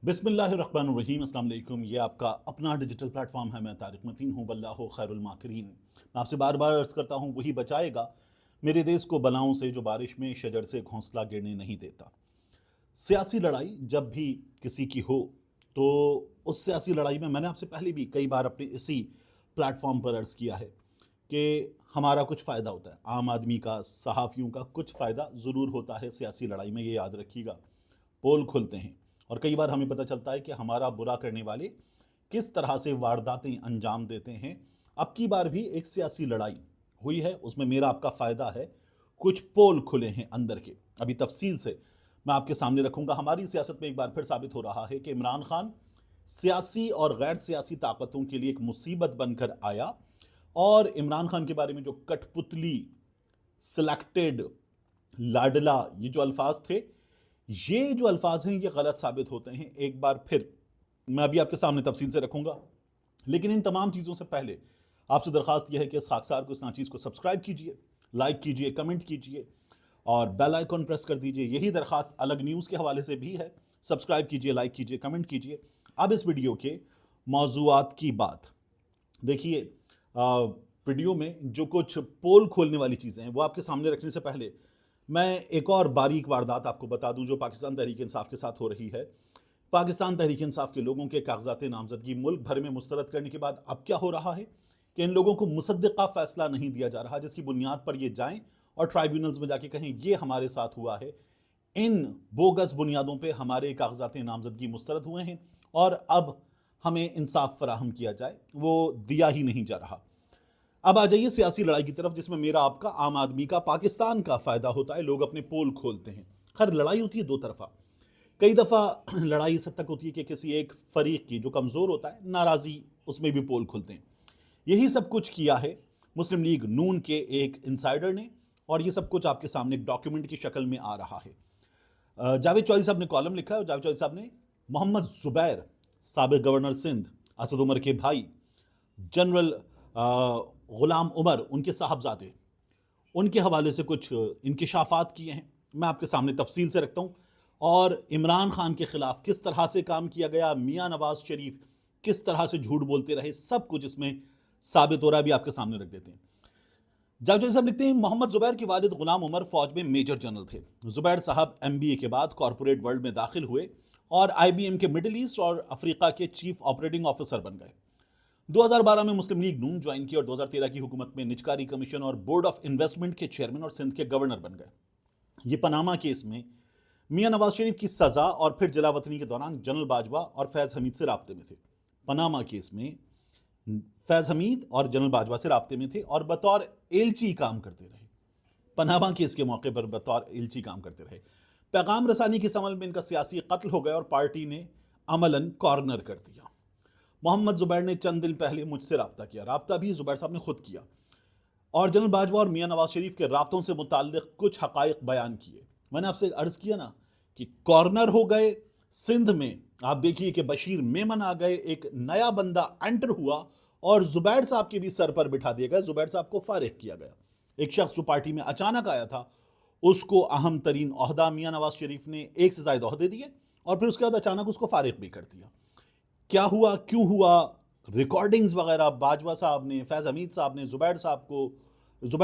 बिस्मिल्लाहिर्रहमानिर्रहीम। अस्सलाम वालेकुम। ये आपका अपना डिजिटल प्लेटफॉर्म है। मैं तारिक मतीन हूँ। वल्लाहु खैरुल माकिरीन। मैं आपसे बार बार अर्ज़ करता हूँ, वही बचाएगा मेरे देश को बलाओं से जो बारिश में शजर से घोंसला गिरने नहीं देता। सियासी लड़ाई जब भी किसी की हो तो उस सियासी लड़ाई में मैंने आपसे पहले भी कई बार अपने इसी प्लेटफॉर्म पर अर्ज़ किया है कि हमारा कुछ फ़ायदा होता है, आम आदमी का, सहाफ़ियों का कुछ फ़ायदा ज़रूर होता है सियासी लड़ाई में। ये याद रखिएगा। पोल खुलते हैं और कई बार हमें पता चलता है कि हमारा बुरा करने वाले किस तरह से वारदातें अंजाम देते हैं। अब की बार भी एक सियासी लड़ाई हुई है, उसमें मेरा आपका फ़ायदा है। कुछ पोल खुले हैं अंदर के, अभी तफसील से मैं आपके सामने रखूंगा। हमारी सियासत में एक बार फिर साबित हो रहा है कि इमरान खान सियासी और गैर सियासी ताकतों के लिए एक मुसीबत बनकर आया। और इमरान खान के बारे में जो कठपुतली, सिलेक्टेड, लाडला, ये जो अल्फाज थे, ये जो अल्फाज हैं ये गलत साबित होते हैं। एक बार फिर मैं अभी आपके सामने तफसील से रखूंगा, लेकिन इन तमाम चीज़ों से पहले आपसे दरखास्त यह है कि इस खाकसार को, इस नाचीज़ को सब्सक्राइब कीजिए, लाइक कीजिए, कमेंट कीजिए और बेल आइकॉन प्रेस कर दीजिए। यही दरखास्त अलग न्यूज़ के हवाले से भी है। सब्सक्राइब कीजिए, लाइक कीजिए, कमेंट कीजिए। अब इस वीडियो के मौजूआत की बात देखिए। वीडियो में जो कुछ पोल खोलने वाली चीज़ें हैं वो आपके सामने रखने से पहले मैं एक और बारीक वारदात आपको बता दूं जो पाकिस्तान तहरीक इंसाफ के साथ हो रही है। पाकिस्तान तहरीक इंसाफ के लोगों के कागजात नामजदगी मुल्क भर में मुस्तरद करने के बाद अब क्या हो रहा है कि इन लोगों को मुसद्दिका फैसला नहीं दिया जा रहा, जिसकी बुनियाद पर ये जाएं और ट्राइब्यूनल्स में जाके कहें ये हमारे साथ हुआ है, इन बोगस बुनियादों पर हमारे कागजात नामजदगी मुस्तरद हुए हैं और अब हमें इंसाफ फराहम किया जाए, वो दिया ही नहीं जा रहा। अब आ जाइए सियासी लड़ाई की तरफ, जिसमें मेरा आपका, आम आदमी का, पाकिस्तान का फायदा होता है। लोग अपने पोल खोलते हैं। खैर लड़ाई होती है दो तरफा। कई दफ़ा लड़ाई इस हद तक होती है कि किसी एक फरीक की जो कमज़ोर होता है, नाराज़ी, उसमें भी पोल खुलते हैं। यही सब कुछ किया है मुस्लिम लीग नून के एक इंसाइडर ने, और ये सब कुछ आपके सामने एक डॉक्यूमेंट की शक्ल में आ रहा है। जावेद चौधरी साहब ने कॉलम लिखा है और जावेद चौधरी साहब ने मोहम्मद जुबैर, साबिक गवर्नर सिंध, असद उमर के भाई, जनरल गुलाम उमर, उनके साहबजादे, उनके हवाले से कुछ इंकिशाफात किए हैं। मैं आपके सामने तफसील से रखता हूँ। और इमरान खान के खिलाफ किस तरह से काम किया गया, मियाँ नवाज शरीफ किस तरह से झूठ बोलते रहे, सब कुछ इसमें साबित हो रहा है। भी आपके सामने रख देते हैं। जावेद साहब लिखते हैं, मोहम्मद जुबैर के वालिद गुलाम उमर फौज में मेजर जनरल थे। जुबैर साहब MBA के बाद कॉरपोरेट वर्ल्ड में दाखिल हुए और IBM के मिडिल ईस्ट और अफ्रीका के चीफ ऑपरेटिंग ऑफिसर बन गए। 2012 में मुस्लिम लीग नून ज्वाइन की और 2013 की हुकूमत में निजकारी कमीशन और बोर्ड ऑफ इन्वेस्टमेंट के चेयरमैन और सिंध के गवर्नर बन गए। ये पनामा केस में मियां नवाज शरीफ की सजा और फिर जलावतनी के दौरान जनरल बाजवा और फैज़ हमीद से राब्ते में थे। पनामा केस में फैज़ हमीद और जनरल बाजवा से राब्ते में थे और बतौर एलची काम करते रहे। पनामा केस के मौके पर बतौर एलची काम करते रहे। पैगाम रसानी के समल में इनका सियासी कत्ल हो गया और पार्टी ने अमलन कॉर्नर कर दिया। मोहम्मद जुबैर ने चंद दिन पहले मुझसे रब्ता किया, रब्ता भी जुबैर साहब ने खुद किया, और जनरल बाजवा और मियां नवाज शरीफ के राब्तों से मुताल्लिक कुछ हकाइक बयान किए। मैंने आपसे अर्ज किया ना कि कॉर्नर हो गए सिंध में। आप देखिए कि बशीर मेमन आ गए, एक नया बंदा एंटर हुआ और जुबैर साहब के भी सर पर बिठा दिया गया। जुबैर साहब को फारिग किया गया। एक शख्स जो पार्टी में अचानक आया था उसको अहम तरीन ओहदा मियां नवाज शरीफ ने एक से ज्यादा ओहदे दिए और फिर उसके बाद अचानक उसको फारिग भी कर दिया। क्या हुआ, क्यों हुआ, रिकॉर्डिंग्स वगैरह बाजवा साहब ने, फैज़ हमीद साहब ने जुबैर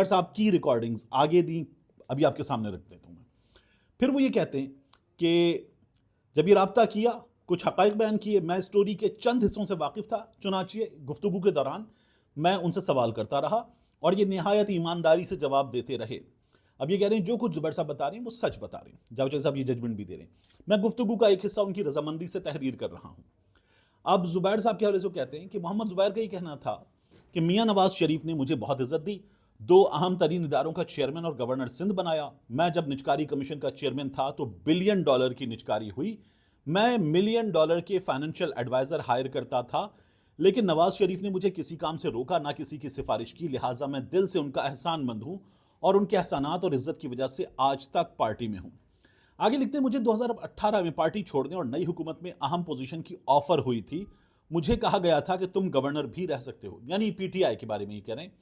साहब की रिकॉर्डिंग्स आगे दी, अभी आपके सामने रख देता हूँ मैं। फिर वो ये कहते हैं कि जब ये राब्ता किया, कुछ हकाइक बयान किए। मैं स्टोरी के चंद हिस्सों से वाकिफ था, चुनांचे गुफ्तगू के दौरान मैं उनसे सवाल करता रहा और ये निहायत ईमानदारी से जवाब देते रहे। अब ये कह रहे हैं जो कुछ जुबैर साहब बता रहे हैं वो सच बता रहे हैं। जावेद साहब ये जजमेंट भी दे रहे हैं। मैं गुफ्तगू का एक हिस्सा उनकी रजामंदी से तहरीर कर रहा हूँ। अब जुबैर साहब के हवाले से कहते हैं कि मोहम्मद जुबैर का ये कहना था कि मियां नवाज शरीफ ने मुझे बहुत इज्जत दी, दो अहम तरीन इदारों का चेयरमैन और गवर्नर सिंध बनाया। मैं जब निजकारी कमीशन का चेयरमैन था तो $1 बिलियन की निजकारी हुई। मैं $1 मिलियन के फाइनेंशियल एडवाइजर हायर करता था, लेकिन नवाज शरीफ ने मुझे किसी काम से रोका, ना किसी की सिफारिश की। लिहाजा मैं दिल से उनका एहसानमंद हूं और उनके एहसानात और इज्जत की वजह से आज तक पार्टी में हूं। आगे लिखते हैं, मुझे 2018 में पार्टी छोड़ने और नई हुकूमत में अहम पोजीशन की ऑफर हुई थी। मुझे कहा गया था कि तुम गवर्नर भी रह सकते हो, यानी PTI के बारे में ये कह रहे हैं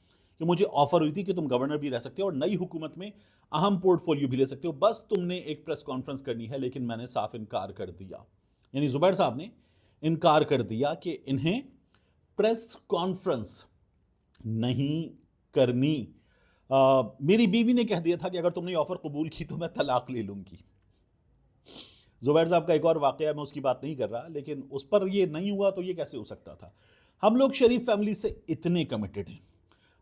कि मुझे ऑफर हुई थी कि तुम गवर्नर भी रह सकते हो और नई हुकूमत में अहम पोर्टफोलियो भी ले सकते हो, बस तुमने एक प्रेस कॉन्फ्रेंस करनी है। लेकिन मैंने साफ इनकार कर दिया। यानी जुबैर साहब ने इनकार कर दिया कि इन्हें प्रेस कॉन्फ्रेंस नहीं करनी। मेरी बीवी ने कह दिया था कि अगर तुमने ये ऑफर कबूल की तो मैं तलाक ले लूंगी। जुबैर साहब का एक और वाकया, मैं उसकी बात नहीं कर रहा, लेकिन उस पर ये नहीं हुआ तो ये कैसे हो सकता था। हम लोग शरीफ फैमिली से इतने कमिटेड हैं।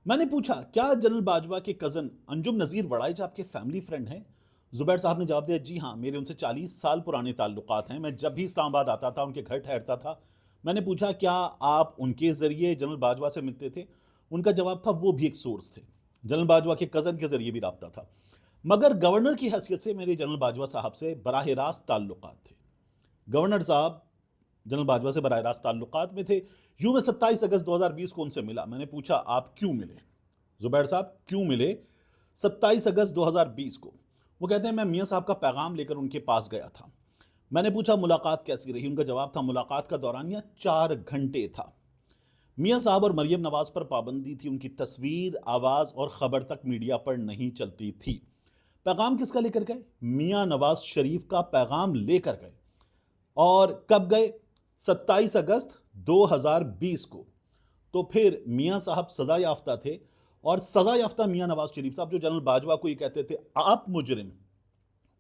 मैंने पूछा क्या जनरल बाजवा के कज़न अंजुम नज़ीर वड़ाइच आपके फैमिली फ्रेंड हैं? जुबैर साहब ने जवाब दिया, जी हाँ, मेरे उनसे 40 साल पुराने ताल्लुकात हैं। मैं जब भी इस्लामाबाद आता था उनके घर ठहरता था। मैंने पूछा क्या आप उनके ज़रिए जनरल बाजवा से मिलते थे? उनका जवाब था वो भी एक सोर्स थे, जनरल बाजवा के कज़न के ज़रिए भी रब्ता था। मगर गवर्नर की हैसियत से मेरे जनरल बाजवा साहब से बराह रास्त ताल्लुकात थे। गवर्नर साहब जनरल बाजवा से बराह रास्त ताल्लुकात में थे। यूं मैं 27 अगस्त 2020 को उनसे मिला। मैंने पूछा आप क्यों मिले? जुबैर साहब क्यों मिले 27 अगस्त 2020 को? वो कहते हैं मैं मियाँ साहब का पैगाम लेकर उनके पास गया था। मैंने पूछा मुलाकात कैसी रही? उनका जवाब था मुलाकात का दौरानिया 4 घंटे था। मियाँ साहब और मरियम नवाज पर पाबंदी थी, उनकी तस्वीर, आवाज़ और ख़बर तक मीडिया पर नहीं चलती थी। पैगाम किसका लेकर गए? मियाँ नवाज शरीफ का पैगाम लेकर गए। और कब गए? 27 अगस्त 2020 को। तो फिर मियाँ साहब सज़ा याफ्ता थे, और सज़ा याफ्ता मियाँ नवाज शरीफ साहब जो जनरल बाजवा को ये कहते थे आप मुजरिम,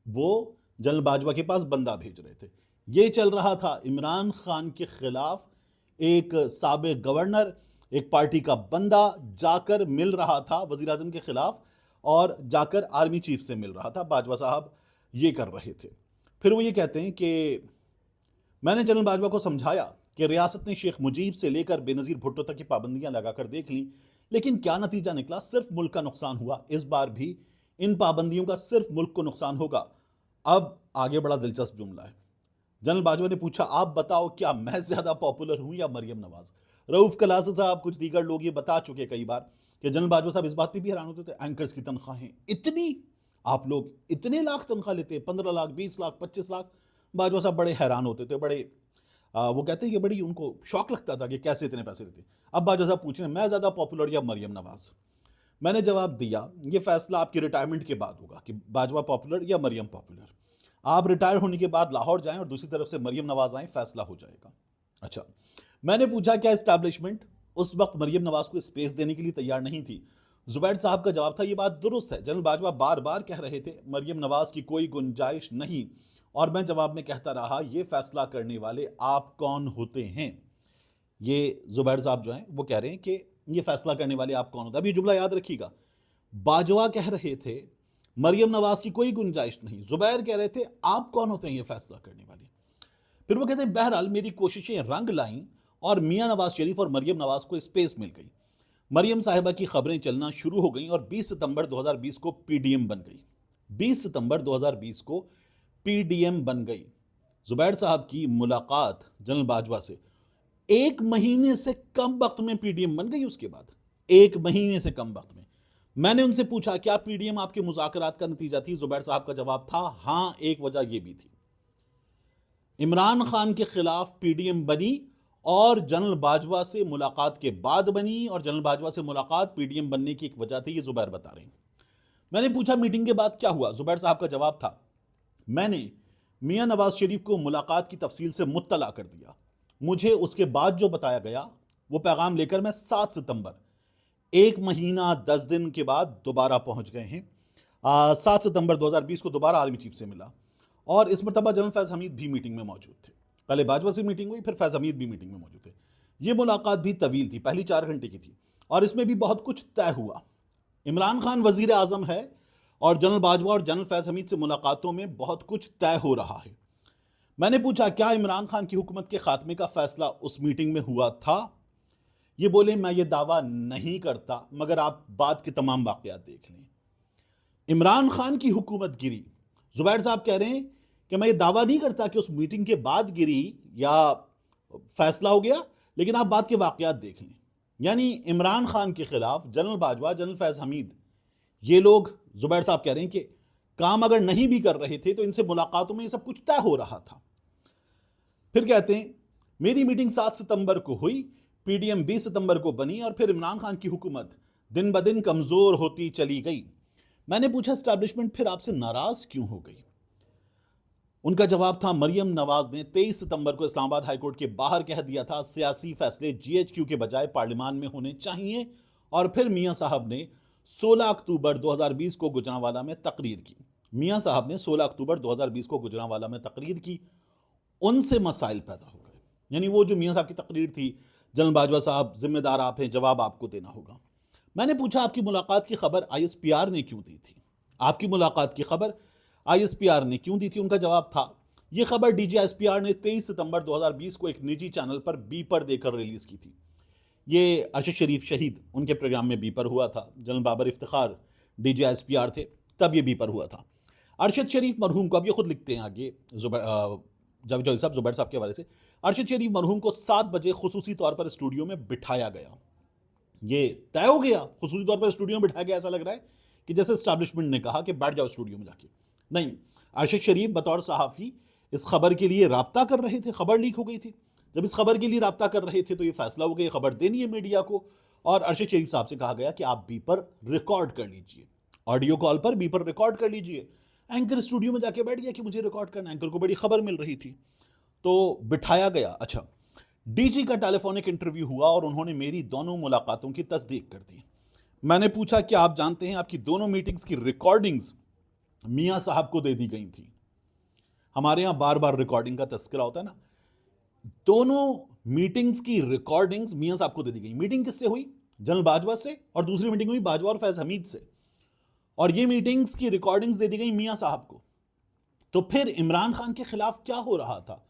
वो जनरल बाजवा के पास बंदा भेज रहे थे। ये चल रहा था इमरान खान के खिलाफ। एक साबिक गवर्नर, एक पार्टी का बंदा जाकर मिल रहा था वजीर आजम के खिलाफ, और जाकर आर्मी चीफ से मिल रहा था। बाजवा साहब ये कर रहे थे। फिर वो ये कहते हैं कि मैंने जनरल बाजवा को समझाया कि रियासत ने शेख मुजीब से लेकर बेनज़ीर भुट्टो तक की पाबंदियां लगाकर देख ली, लेकिन क्या नतीजा निकला? सिर्फ मुल्क का नुकसान हुआ। इस बार भी इन पाबंदियों का सिर्फ मुल्क को नुकसान होगा। अब आगे बड़ा दिलचस्प जुमला है। जनरल बाजवा ने पूछा आप बताओ क्या मैं ज्यादा पॉपुलर हूं या मरियम नवाज? रऊफ कलास साहब, कुछ दीगर लोग ये बता चुके कई बार कि जनरल बाजवा साहब इस बात पे भी हैरान होते थे एंकर्स की तनख्वाहें इतनी, आप लोग इतने लाख तनख्वाह लेते, 15 लाख, 20 लाख, 25 लाख। बाजवा साहब बड़े हैरान होते थे, बड़े वो कहते हैं कि बड़ी उनको शौक लगता था कि कैसे इतने पैसे देते। अब बाजवा साहब पूछ रहे हैं मैं ज़्यादा पॉपुलर या मरियम नवाज? मैंने जवाब दिया ये फैसला आपकी रिटायरमेंट के बाद होगा कि बाजवा पॉपुलर या मरियम पॉपुलर। आप रिटायर होने के बाद लाहौर जाएं और दूसरी तरफ से मरियम नवाज आएं, फैसला हो जाएगा। अच्छा, मैंने पूछा क्या एस्टैब्लिशमेंट उस वक्त मरियम नवाज को स्पेस देने के लिए तैयार नहीं थी? जुबैर साहब का जवाब था ये बात दुरुस्त है, जनरल बाजवा बार बार कह रहे थे मरियम नवाज की कोई गुंजाइश नहीं, और मैं जवाब में कहता रहा ये फैसला करने वाले आप कौन होते हैं? ये जुबैर साहब जो हैं वो कह रहे हैं कि ये फैसला करने वाले आप कौन होते हैं। अब ये जुमला याद रखिएगा, बाजवा कह रहे थे मरियम नवाज की कोई गुंजाइश नहीं, जुबैर कह रहे थे आप कौन होते हैं ये फैसला करने वाले? फिर वो कहते हैं बहरहाल मेरी कोशिशें रंग लाईं और मियां नवाज शरीफ और मरियम नवाज को स्पेस मिल गई। मरियम साहिबा की खबरें चलना शुरू हो गई और 20 सितंबर 2020 को पीडीएम बन गई। 20 सितंबर 2020 को पीडीएम बन गई। जुबैर साहब की मुलाकात जनरल बाजवा से 1 महीने से कम वक्त में पीडीएम बन गई। उसके बाद 1 महीने से कम वक्त में मैंने उनसे पूछा क्या पीडीएम आपके मुज़ाकरात का नतीजा थी? जुबैर साहब का जवाब था हां, एक वजह यह भी थी इमरान खान के खिलाफ पीडीएम बनी और जनरल बाजवा से मुलाकात के बाद बनी, और जनरल बाजवा से मुलाकात पीडीएम बनने की एक वजह थी। ये जुबैर बता रहे हैं। मैंने पूछा मीटिंग के बाद क्या हुआ? जुबैर साहब का जवाब था मैंने मियां नवाज शरीफ को मुलाकात की तफसील से मुत्तला कर दिया। मुझे उसके बाद जो बताया गया वो पैगाम लेकर मैं 7 सितंबर 1 महीना 10 दिन के बाद दोबारा पहुंच गए हैं। 7 सितंबर 2020 को दोबारा आर्मी चीफ से मिला, और इस मरतबा जनरल फैज हमीद भी मीटिंग में मौजूद थे। पहले बाजवा से मीटिंग हुई, फिर फैज हमीद भी मीटिंग में मौजूद थे। ये मुलाकात भी तवील थी, पहली 4 घंटे की थी, और इसमें भी बहुत कुछ तय हुआ। इमरान खान वजीर आजम है और जनरल बाजवा और जनरल फैज हमीद से मुलाकातों में बहुत कुछ तय हो रहा है। मैंने पूछा क्या इमरान खान की हुकूमत के खात्मे का फैसला उस मीटिंग में हुआ था? ये बोले मैं ये दावा नहीं करता, मगर आप बाद के तमाम वाकयात देख लें। इमरान खान की हुकूमत गिरी। जुबैर साहब कह रहे हैं कि मैं ये दावा नहीं करता कि उस मीटिंग के बाद गिरी या फैसला हो गया, लेकिन आप बाद के वाकयात देख लें। यानी इमरान खान के खिलाफ जनरल बाजवा, जनरल फैज हमीद, ये लोग, जुबैर साहब कह रहे हैं कि काम अगर नहीं भी कर रहे थे तो इनसे मुलाकातों में ये सब कुछ तय हो रहा था। फिर कहते हैं मेरी मीटिंग 7 सितंबर को हुई, पीडीएम 20 सितंबर को बनी, और फिर इमरान खान की हुकूमत दिन ब दिन कमजोर होती चली गई। मैंने पूछा एस्टैब्लिशमेंट फिर आपसे नाराज क्यों हो गई? उनका जवाब था, मरियम नवाज ने 23 सितंबर को इस्लामाबाद हाईकोर्ट के बाहर कह दिया था सियासी फैसले जीएचक्यू के बजाय पार्लियामान में होने चाहिए। और फिर मियां साहब ने 16 अक्टूबर 2020 को गुजरांवाला में तकरीर की। मियां साहब ने 16 अक्टूबर 2020 को गुजरांवाला में तकरीर की। उनसे मसाइल पैदा हो गए। यानी वो जो मियां साहब की तकरीर थी, जनरल बाजवा साहब जिम्मेदार आप हैं, जवाब आपको देना होगा। मैंने पूछा, आपकी मुलाकात की खबर आईएसपीआर ने क्यों दी थी? आपकी मुलाकात की खबर आईएसपीआर ने क्यों दी थी? उनका जवाब था, यह खबर डीजीआईएसपीआर ने 23 सितंबर 2020 को एक निजी चैनल पर बीपर देकर रिलीज की थी। ये अरशद शरीफ शहीद उनके प्रोग्राम में बीपर हुआ था। जनरल बाबर इफ्तिखार डीजीआईएसपीआर थे, तब ये बीपर हुआ था। अरशद शरीफ मरहूम को, अब ये खुद लिखते हैं आगे जावेद चौधरी साहब, जुबैर साहब के हवाले से, अरशद शरीफ मरहूम को 7 बजे खुसूसी तौर पर स्टूडियो में बिठाया गया। ये तय हो गया, खुसूसी तौर पर स्टूडियो में बिठाया गया। ऐसा लग रहा है कि जैसे एस्टैब्लिशमेंट ने कहा कि बैठ जाओ स्टूडियो में जाके। नहीं, अरशद शरीफ बतौर सहाफ़ी इस खबर के लिए राब्ता कर रहे थे। खबर लीक हो गई थी। जब इस खबर के लिए राब्ता कर रहे थे तो ये फैसला हो गया, खबर देनी है मीडिया को। और अरशद शरीफ साहब से कहा गया कि आप बीपर रिकॉर्ड कर लीजिए, ऑडियो कॉल पर बीपर रिकॉर्ड कर लीजिए। एंकर स्टूडियो में जाके बैठ गया कि मुझे रिकॉर्ड करना। एंकर को बड़ी खबर मिल रही थी तो बिठाया गया। अच्छा, डीजी का टेलीफोनिक इंटरव्यू हुआ और उन्होंने मेरी दोनों मुलाकातों की तस्दीक कर दी। मैंने पूछा, क्या आप जानते हैं आपकी दोनों मीटिंग्स की रिकॉर्डिंग्स मियां साहब को दे दी गई थी? हमारे यहां बार बार रिकॉर्डिंग का तस्करा होता है ना। दोनों मीटिंग्स की रिकॉर्डिंग्स मियां साहब को दे दी गई। मीटिंग किससे हुई? जनरल बाजवा से, और दूसरी मीटिंग हुई बाजवा और फैज हमीद से। और ये मीटिंग्स की रिकॉर्डिंग्स दे दी गई मियां साहब को। तो फिर इमरान खान के खिलाफ क्या हो रहा था?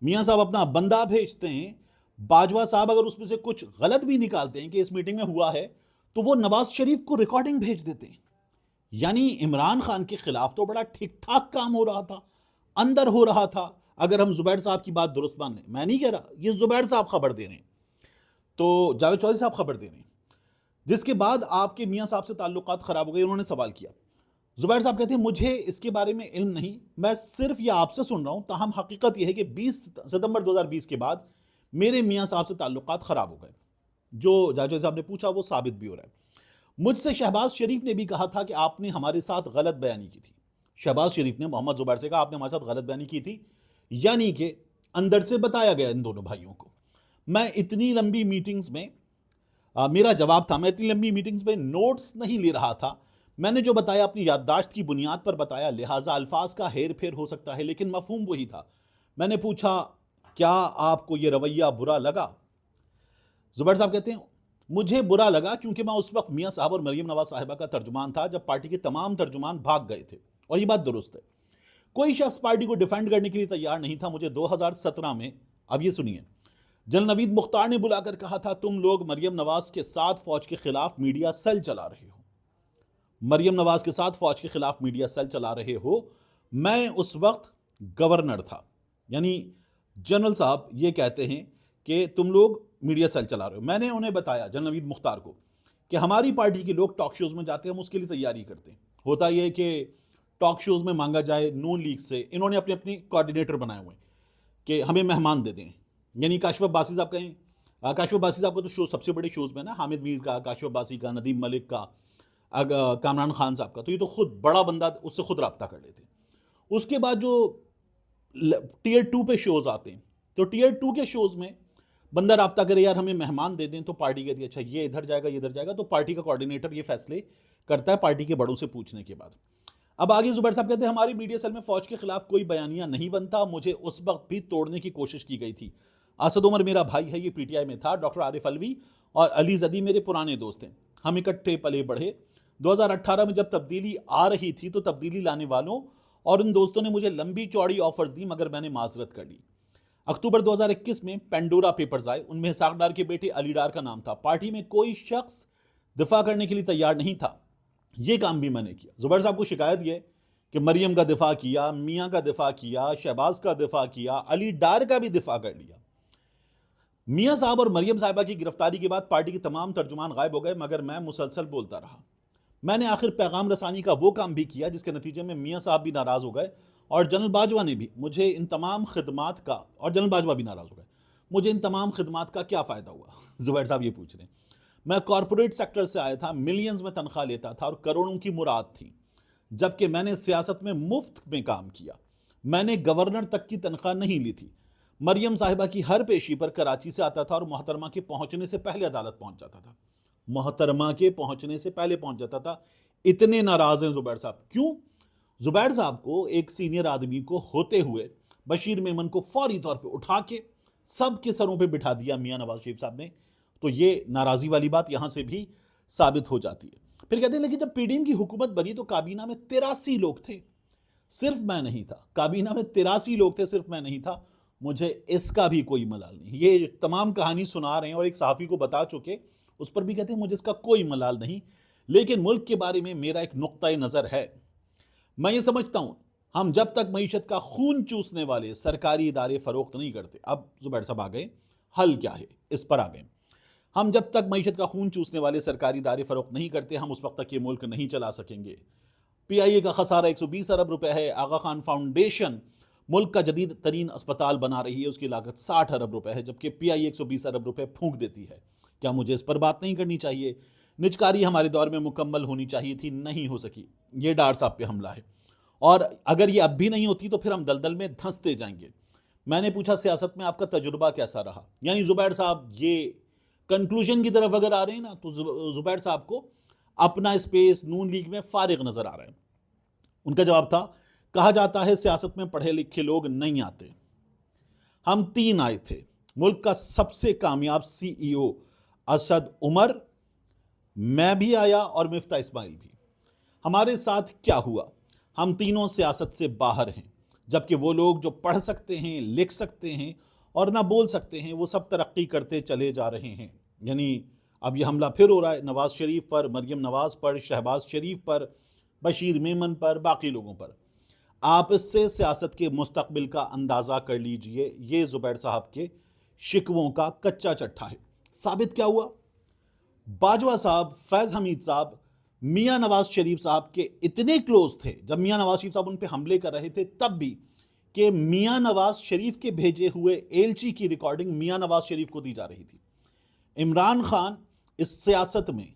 मियां साहब अपना बंदा भेजते हैं, बाजवा साहब अगर उसमें से कुछ गलत भी निकालते हैं कि इस मीटिंग में हुआ है, तो वो नवाज शरीफ को रिकॉर्डिंग भेज देते हैं। यानी इमरान खान के खिलाफ तो बड़ा ठीक ठाक काम हो रहा था, अंदर हो रहा था। अगर हम जुबैर साहब की बात दुरुस्त माने, मैं नहीं कह रहा, ये जुबैर साहब खबर दे रहे हैं, तो जावेद चौधरी साहब खबर दे रहे हैं। जिसके बाद आपके मियां साहब से ताल्लुकात खराब हो गए। उन्होंने सवाल किया। जुबैर साहब कहते हैं, मुझे इसके बारे में इल्म नहीं, मैं सिर्फ ये आपसे सुन रहा हूं। ताहम हकीकत यह है कि 20 सितंबर 2020 के बाद मेरे मियां साहब से ताल्लुकात खराब हो गए। जो जावेद साहब ने पूछा वो साबित भी हो रहा है। मुझसे शहबाज शरीफ ने भी कहा था कि आपने हमारे साथ गलत बयानी की थी। शहबाज शरीफ ने मोहम्मद जुबैर से कहा, आपने हमारे साथ गलत बयानी की थी। यानी कि अंदर से बताया गया इन दोनों भाइयों को। मैं इतनी लंबी मीटिंग्स में मेरा जवाब था, मैं इतनी लंबी मीटिंग्स में नोट्स नहीं ले रहा था। मैंने जो बताया अपनी याददाश्त की बुनियाद पर बताया, लिहाजा अल्फाज का हेर फेर हो सकता है, लेकिन मफहूम वही था। मैंने पूछा, क्या आपको यह रवैया बुरा लगा? जुबैर साहब कहते हैं, मुझे बुरा लगा क्योंकि मैं उस वक्त मियां साहब और मरियम नवाज साहिबा का तर्जुमान था जब पार्टी के तमाम तर्जुमान भाग गए थे। और ये बात दुरुस्त है, कोई शख्स पार्टी को डिफेंड करने के लिए तैयार नहीं था। मुझे 2017 में, अब ये सुनिए, जनरल नवीद मुख्तार ने बुलाकर कहा था, तुम लोग मरियम नवाज के साथ फौज के खिलाफ मीडिया सेल चला रहे हो। मरियम नवाज के साथ फौज के खिलाफ मीडिया सेल चला रहे हो। मैं उस वक्त गवर्नर था। यानी जनरल साहब ये कहते हैं कि तुम लोग मीडिया सेल चला रहे हो। मैंने उन्हें बताया, जनरल नवीद मुख्तार को, कि हमारी पार्टी के लोग टॉक शोज में जाते हैं, हम उसके लिए तैयारी करते हैं। होता यह है कि टॉक शोज में मांगा जाए नून लीग से, इन्होंने अपने अपनी कोऑर्डिनेटर बनाए हुए हैं कि हमें मेहमान दे दें। यानी काशिफ अब्बासी साहब कहें, काशिफ अब्बासी साहब को तो शो सबसे बड़े शोज में ना, हामिद मीर का, काशिफ अब्बासी का, नदीम मलिक का, कामरान खान साहब का, तो ये तो खुद बड़ा बंदा, उससे खुद रब्ता कर लेते हैं। उसके बाद जो टीयर 2 पे शोज आते हैं, तो टीयर 2 के शोज में बंदा रब्ता करे, यार हमें मेहमान दे दें, तो पार्टी कहती है अच्छा ये इधर जाएगा, ये इधर जाएगा। तो पार्टी का कोऑर्डिनेटर ये फैसले करता है पार्टी के बड़ों से पूछने के बाद। अब आगे जुबैर साहब कहते हैं, हमारी मीडिया सेल में फौज के खिलाफ कोई बयानिया नहीं बनता। मुझे उस वक्त भी तोड़ने की कोशिश की गई थी। असद उमर मेरा भाई है, ये पीटीआई में था। डॉक्टर आरिफ अलवी और अली जदी मेरे पुराने दोस्त हैं, हम इकट्ठे पले बढ़े। 2018 में जब तब्दीली आ रही थी तो तब्दीली लाने वालों और उन दोस्तों ने मुझे लंबी चौड़ी ऑफर्स दी, मगर मैंने माजरत कर ली। अक्टूबर 2021 में पेंडोरा पेपर्स आए, उनमें सागडार के बेटे अली डार का नाम था। पार्टी में कोई शख्स दिफा करने के लिए तैयार नहीं था, यह काम भी मैंने किया। जुबैर साहब को शिकायत यह कि मरियम का दिफा किया, मियां का दिफा किया, शहबाज का दिफा किया, अली डार का भी दिफा कर लिया। मियां साहब और मरियम साहिबा की गिरफ्तारी के बाद पार्टी के तमाम तर्जुमान गायब हो गए, मगर मैं मुसलसल बोलता रहा। मैंने आखिर पैगाम रसानी का वो काम भी किया जिसके नतीजे में मियां साहब भी नाराज हो गए और जनरल बाजवा ने भी। मुझे इन तमाम खिदमात का, और जनरल बाजवा भी नाराज हो गए, मुझे इन तमाम खिदमात का क्या फ़ायदा हुआ? जुबैर साहब ये पूछ रहे हैं। मैं कॉरपोरेट सेक्टर से आया था, मिलियंस में तनख्वाह लेता था और करोड़ों की मुराद थी, जबकि मैंने सियासत में मुफ्त में काम किया। मैंने गवर्नर तक की तनख्वाह नहीं ली थी। मरियम साहिबा की हर पेशी पर कराची से आता था और मोहतरमा के पहुंचने से पहले अदालत पहुंच जाता था। मोहतरमा के पहुंचने से पहले पहुंच जाता था। इतने नाराज हैं जुबैर साहब। क्यों? जुबैर साहब को एक सीनियर आदमी को होते हुए बशीर मेमन को फौरी तौर पे उठा के सबके सरों पे बिठा दिया मियां नवाज शरीफ साहब ने। तो ये नाराजी वाली बात यहां से भी साबित हो जाती है। फिर कहते हैं लेकिन जब पीडीएम की हुकूमत बनी तो काबीना में 83 लोग थे, सिर्फ मैं नहीं था। काबीना में 83 लोग थे, सिर्फ मैं नहीं था। मुझे इसका भी कोई मलाल नहीं। ये तमाम कहानी सुना रहे हैं और एक सहाफ़ी को बता चुके, उस पर भी कहते हैं मुझे इसका कोई मलाल नहीं। लेकिन मुल्क के बारे में मेरा एक नुक्ता नज़र है। मैं ये समझता हूं हम जब तक मईशत का खून चूसने वाले सरकारी इदारे फरोख्त नहीं करते, अब जुबैर साहब आ गए, हल क्या है इस पर आ गए। हम जब तक मईशत का खून चूसने वाले सरकारी इदारे फरोख्त नहीं करते, हम उस वक्त तक ये मुल्क नहीं चला सकेंगे। पीआईए का खसारा 120 अरब रुपए है। आगा खान फाउंडेशन मुल्क का जदीद तरीन अस्पताल बना रही है, उसकी लागत 60 अरब रुपए है, जबकि पीआईए 120 अरब रुपए फूंक देती है। क्या मुझे इस पर बात नहीं करनी चाहिए? निजकारी हमारे दौर में मुकम्मल होनी चाहिए थी, नहीं हो सकी। ये डार साहब पे हमला है और अगर ये अब भी नहीं होती तो फिर हम दलदल में धंसते जाएंगे। मैंने पूछा सियासत में आपका तजुर्बा कैसा रहा? यानी जुबैर साहब ये कंक्लूजन की तरफ अगर आ रहे हैं ना, तो जुबैर साहब को अपना स्पेस नून लीग में फारिग नजर आ रहा है। उनका जवाब था, कहा जाता है सियासत में पढ़े लिखे लोग नहीं आते। हम 3 आए थे। मुल्क का सबसे कामयाब सीईओ असद उमर, मैं भी आया और मिफ्ता इस्माइल भी। हमारे साथ क्या हुआ? हम तीनों सियासत से बाहर हैं, जबकि वो लोग जो पढ़ सकते हैं, लिख सकते हैं और ना बोल सकते हैं, वो सब तरक्की करते चले जा रहे हैं। यानी अब ये हमला फिर हो रहा है नवाज शरीफ पर, मरियम नवाज पर, शहबाज शरीफ पर, बशीर मेमन पर, बाकी लोगों पर। आप इससे सियासत के मुस्तकबिल का अंदाज़ा कर लीजिए। ये जुबैर साहब के शिकवों का कच्चा चट्टा है। साबित क्या हुआ? बाजवा साहब, फैज़ हमीद साहब मियां नवाज शरीफ साहब के इतने क्लोज थे, जब मियां नवाज शरीफ साहब उन पे हमले कर रहे थे तब भी, कि मियां नवाज शरीफ के भेजे हुए एलची की रिकॉर्डिंग मियां नवाज शरीफ को दी जा रही थी। इमरान खान इस सियासत में,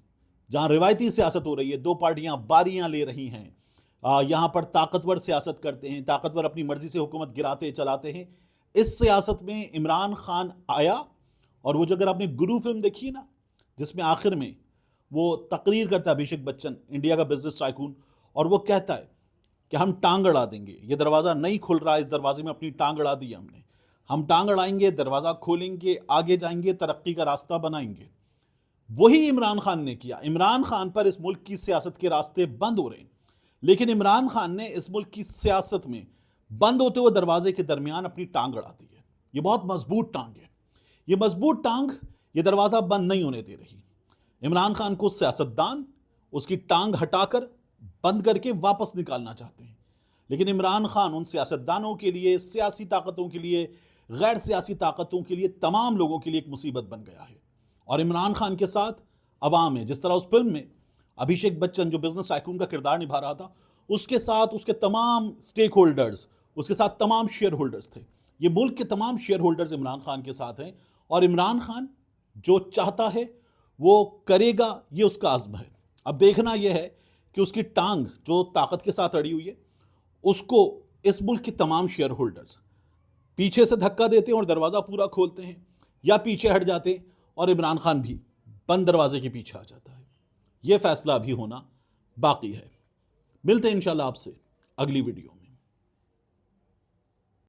जहां रिवायती सियासत हो रही है, 2 पार्टियां बारियां ले रही हैं, यहां पर ताकतवर सियासत करते हैं, ताकतवर अपनी मर्जी से हुकूमत गिराते चलाते हैं। इस सियासत में इमरान खान आया और वो जो, अगर आपने गुरु फिल्म देखी है ना, जिसमें आखिर में वो तकरीर करता है अभिषेक बच्चन, इंडिया का बिजनेस टाइकून, और वो कहता है कि हम टांग अड़ा देंगे, ये दरवाज़ा नहीं खुल रहा है, इस दरवाजे में अपनी टांग अड़ा दी हमने, हम टांग अड़ाएंगे, दरवाज़ा खोलेंगे, आगे जाएंगे, तरक्की का रास्ता बनाएंगे। वही इमरान खान ने किया। इमरान खान पर इस मुल्क की सियासत के रास्ते बंद हो रहे हैं, लेकिन इमरान खान ने इस मुल्क की सियासत में बंद होते हुए दरवाजे के दरमियान अपनी टांग अड़ा दी है। ये बहुत मजबूत टांग है। ये मजबूत टांग ये दरवाज़ा बंद नहीं होने दे रही। इमरान खान को सियासतदान उसकी टांग हटाकर बंद करके वापस निकालना चाहते हैं, लेकिन इमरान खान उन सियासतदानों के लिए, सियासी ताकतों के लिए, गैर सियासी ताकतों के लिए, तमाम लोगों के लिए एक मुसीबत बन गया है। और इमरान खान के साथ अवाम है, जिस तरह उस फिल्म में अभिषेक बच्चन जो बिजनेस टाइकून का किरदार निभा रहा था, उसके साथ उसके तमाम स्टेक होल्डर्स, उसके साथ तमाम शेयर होल्डर्स थे। ये मुल्क के तमाम शेयर होल्डर्स इमरान खान के साथ हैं और इमरान खान जो चाहता है वो करेगा, ये उसका आज़म है। अब देखना यह है कि उसकी टांग जो ताकत के साथ अड़ी हुई है, उसको इस मुल्क के तमाम शेयर होल्डर्स पीछे से धक्का देते हैं और दरवाज़ा पूरा खोलते हैं, या पीछे हट जाते हैं और इमरान खान भी बंद दरवाजे के पीछे आ जाता है। यह फैसला अभी होना बाकी है। मिलते हैं इंशाल्लाह आपसे अगली वीडियो में।